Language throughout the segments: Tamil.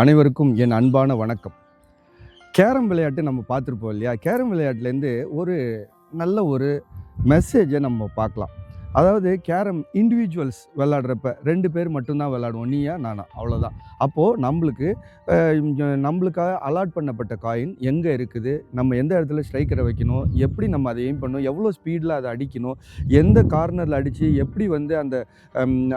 அனைவருக்கும் என் அன்பான வணக்கம். கேரம் விளையாட்டு நம்ம பார்த்துருப்போம் இல்லையா? கேரம் விளையாட்டுலேருந்து ஒரு நல்ல ஒரு மெசேஜை நம்ம பார்க்கலாம். அதாவது கேரம் இண்டிவிஜுவல்ஸ் விளையாடுறப்ப 2 பேர் மட்டும் தான் விளையாடுவோம். நீயா? நானா? அவ்வளோதான். அப்போது நம்மளுக்காக அலாட் பண்ணப்பட்ட காயின் எங்கே இருக்குது? நம்ம எந்த இடத்துல ஸ்ட்ரைக்கரை வைக்கணும்? எப்படி நம்ம அதை எய்ம் பண்ணணும்? எவ்வளோ ஸ்பீடில் அதை அடிக்கணும்? எந்த கார்னரில் அடித்து எப்படி வந்து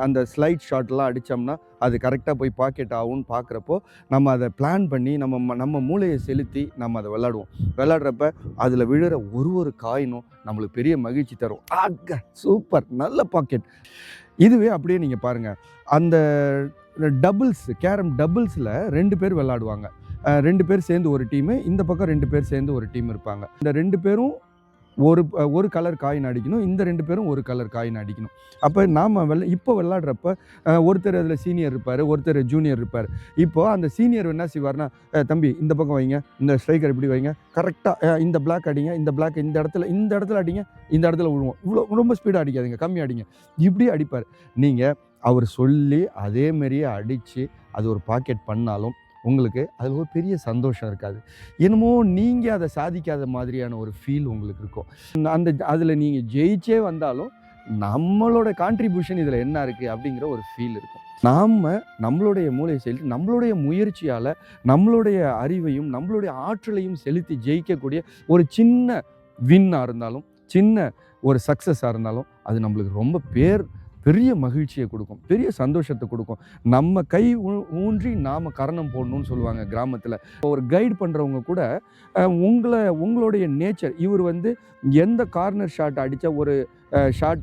அந்த ஸ்லைட் ஷாட்லாம் அடித்தோம்னா அது கரெக்டாக போய் பாக்கெட் ஆகும்னு பார்க்குறப்போ நம்ம அதை பிளான் பண்ணி நம்ம மூளையை செலுத்தி நம்ம அதை விளையாடுறப்ப அதில் விழுற ஒரு காயினும் நம்மளுக்கு பெரிய மகிழ்ச்சி தரும். சூப்பர், நல்ல பாக்கெட். இதுவே அப்படியே நீங்கள் பாருங்கள், அந்த கேரம் டபுள்ஸில் 2 பேர் விளையாடுவாங்க. 2 பேர் சேர்ந்து ஒரு டீமு, இந்த பக்கம் 2 பேர் சேர்ந்து ஒரு டீம் இருப்பாங்க. இந்த 2 பேரும் ஒரு கலர் காயின் அடிக்கணும், இந்த 2 பேரும் ஒரு கலர் காயின் அடிக்கணும். அப்போ நாம் இப்போ விளையாடுறப்ப ஒருத்தர் அதில் சீனியர் இருப்பார், ஒருத்தர் ஜூனியர் இருப்பார். இப்போது அந்த சீனியர் என்ன செய்வார்னா, தம்பி இந்த பக்கம் வைங்க, இந்த ஸ்ட்ரைக்கர் இப்படி வைங்க, கரெக்டாக இந்த பிளாக் அடிங்க, இந்த பிளாக் இந்த இடத்துல அடிங்க, இந்த இடத்துல விழுவோம், இவ்வளோ ரொம்ப ஸ்பீடாக அடிக்காதீங்க, கம்மி அடிங்க, இப்படி அடிப்பார். நீங்கள் அவர் சொல்லி அதேமாரியே அடித்து அது ஒரு பாக்கெட் பண்ணாலும் உங்களுக்கு அதில் ஒரு பெரிய சந்தோஷம் இருக்காது. என்னமோ நீங்கள் அதை சாதிக்காத மாதிரியான ஒரு ஃபீல் உங்களுக்கு இருக்கும். அதில் நீங்கள் ஜெயிச்சே வந்தாலும் நம்மளோட கான்ட்ரிபியூஷன் இதில் என்ன இருக்குது அப்படிங்கிற ஒரு ஃபீல் இருக்கும். நம்மளுடைய மூளையை செலுத்தி நம்மளுடைய முயற்சியால் நம்மளுடைய அறிவையும் நம்மளுடைய ஆற்றலையும் செலுத்தி ஜெயிக்கக்கூடிய ஒரு சின்ன வின்னாக இருந்தாலும், சின்ன ஒரு சக்ஸஸாக இருந்தாலும் அது நம்மளுக்கு ரொம்ப பெரிய மகிழ்ச்சியை கொடுக்கும், பெரிய சந்தோஷத்தை கொடுக்கும். நம்ம கை ஊன்றி நாம் கரணம் போடணும்னு சொல்லுவாங்க கிராமத்தில். ஒரு கைடு பண்ணுறவங்க கூட உங்களுடைய நேச்சர், இவர் வந்து எந்த கார்னர் ஷாட்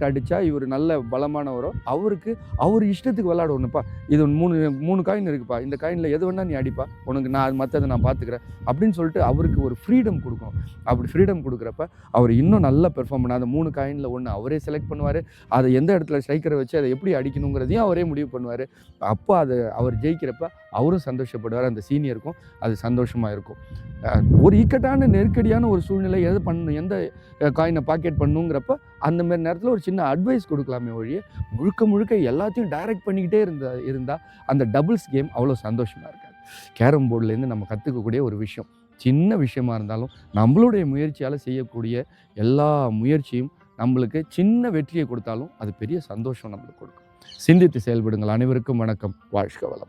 அடித்தா இவர் நல்ல பலமானவரோ அவர் இஷ்டத்துக்கு விளையாடணும்ப்பா. இது மூணு காயின் இருக்குப்பா, இந்த காயினில் எது வேணால் நீ அடிப்பா, உனக்கு மற்றதை நான் பார்த்துக்கிறேன் அப்படின்னு சொல்லிட்டு அவருக்கு ஒரு ஃப்ரீடம் கொடுக்கணும். அப்படி ஃப்ரீடம் கொடுக்குறப்ப அவர் இன்னும் நல்லா பெர்ஃபார்ம் பண்ண, அந்த 3 காயினில் ஒன்று அவரே செலக்ட் பண்ணுவார், அதை எந்த இடத்துல ஸ்ட்ரைக்கரை வச்சு அதை எப்படி அடிக்கணுங்கிறதையும் அவரே முடிவு பண்ணுவார். அப்போ அவர் ஜெயிக்கிறப்ப அவரும் சந்தோஷப்படுவார், அந்த சீனியருக்கும் அது சந்தோஷமாக இருக்கும். ஒரு இக்கட்டான நெருக்கடியான ஒரு சூழ்நிலை எந்த காயினை பாக்கெட் பண்ணுங்கிறப்ப அந்த மாதிரி நேரத்தில் ஒரு சின்ன அட்வைஸ் கொடுக்கலாமே ஒழிய முழுக்க எல்லாத்தையும் டைரக்ட் பண்ணிக்கிட்டே இருந்தால் அந்த டபுள்ஸ் கேம் அவ்வளோ சந்தோஷமாக இருக்காது. கேரம் போர்ட்லேருந்து நம்ம கற்றுக்கக்கூடிய ஒரு விஷயம், சின்ன விஷயமா இருந்தாலும் நம்மளுடைய முயற்சியால் செய்யக்கூடிய எல்லா முயற்சியும் நம்மளுக்கு சின்ன வெற்றியை கொடுத்தாலும் அது பெரிய சந்தோஷம் நம்மளுக்கு கொடுக்கும். சிந்தித்து செயல்படுங்கள். அனைவருக்கும் வணக்கம். வாழ்க வளம்.